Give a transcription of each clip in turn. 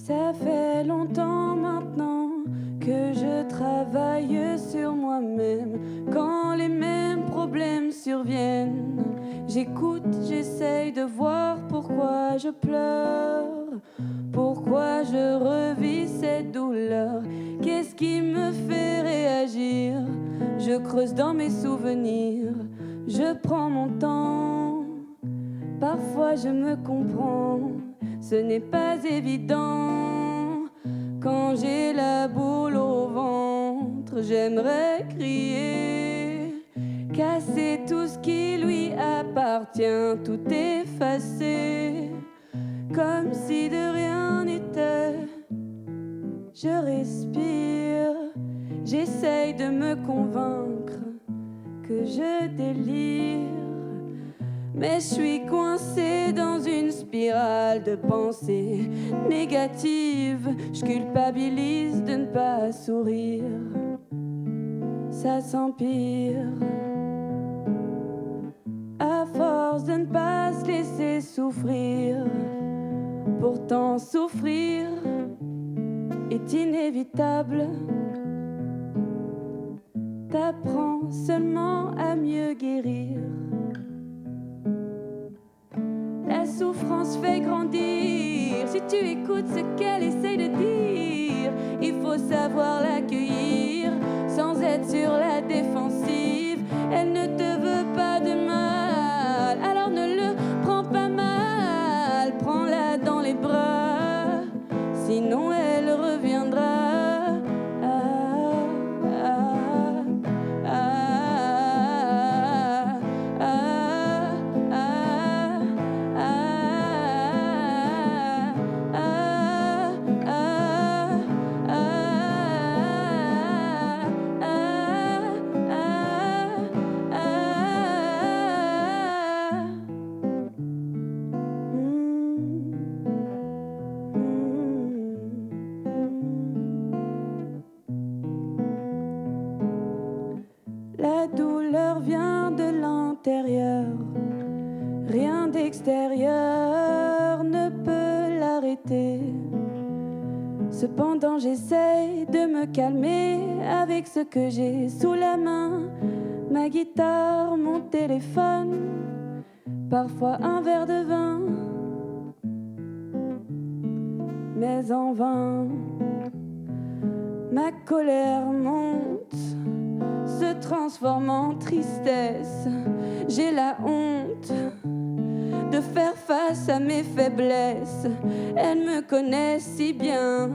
Ça fait longtemps maintenant que je travaille sur moi-même. Quand les mêmes problèmes surviennent, j'écoute, j'essaye de voir pourquoi je pleure, pourquoi je revis cette douleur. Qu'est-ce qui me fait réagir? Je creuse dans mes souvenirs, je prends mon temps. Parfois je me comprends, ce n'est pas évident. Quand j'ai la boule au ventre, j'aimerais crier, casser tout ce qui lui appartient, tout effacer, comme si de rien n'était. Je respire, j'essaye de me convaincre que je délire. Mais je suis coincée dans une spirale de pensées négatives. Je culpabilise de ne pas sourire. Ça s'empire. À force de ne pas se laisser souffrir. Pourtant souffrir est inévitable. T'apprends seulement à mieux guérir. La souffrance fait grandir. Si tu écoutes ce qu'elle essaye de dire, il faut savoir l'accueillir sans être sur la défensive. Elle ne te veut pas de mal, alors ne le prends pas mal. Prends-la dans les bras, sinon elle reviendra. La douleur vient de l'intérieur, rien d'extérieur ne peut l'arrêter. Cependant j'essaye de me calmer avec ce que j'ai sous la main. Ma guitare, mon téléphone, parfois un verre de vin. Mais en vain, ma colère monte, se transforme en tristesse. J'ai la honte de faire face à mes faiblesses. Elle me connaît si bien,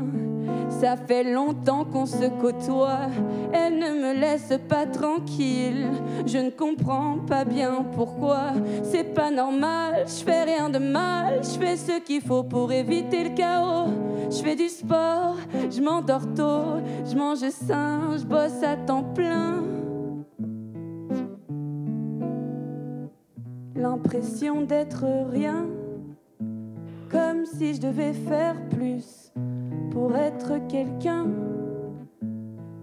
ça fait longtemps qu'on se côtoie. Elle ne me laisse pas tranquille, je ne comprends pas bien pourquoi. C'est pas normal, je fais rien de mal, je fais ce qu'il faut pour éviter le chaos. Je fais du sport, je m'endors tôt, je mange sain, je bosse à temps plein. L'impression d'être rien, comme si je devais faire plus pour être quelqu'un.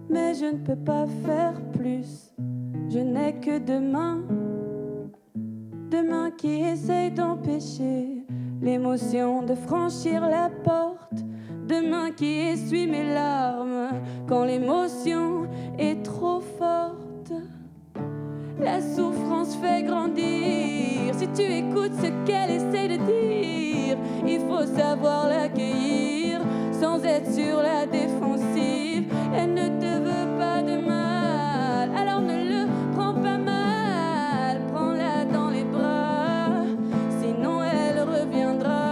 Mais je ne peux pas faire plus, je n'ai que demain. Demain qui essaye d'empêcher l'émotion de franchir la porte. Demain qui essuie mes larmes quand l'émotion est trop forte. La souffrance fait grandir. Si tu écoutes ce qu'elle essaie de dire, il faut savoir l'accueillir sans être sur la défensive. Elle ne te veut pas de mal, alors ne le prends pas mal. Prends-la dans les bras, sinon elle reviendra.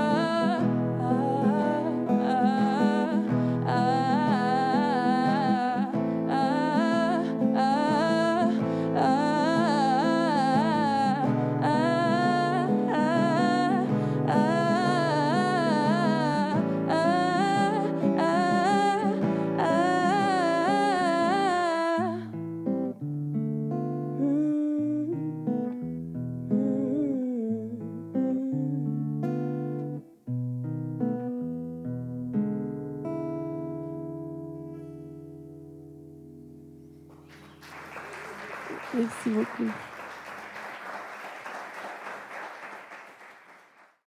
Merci beaucoup.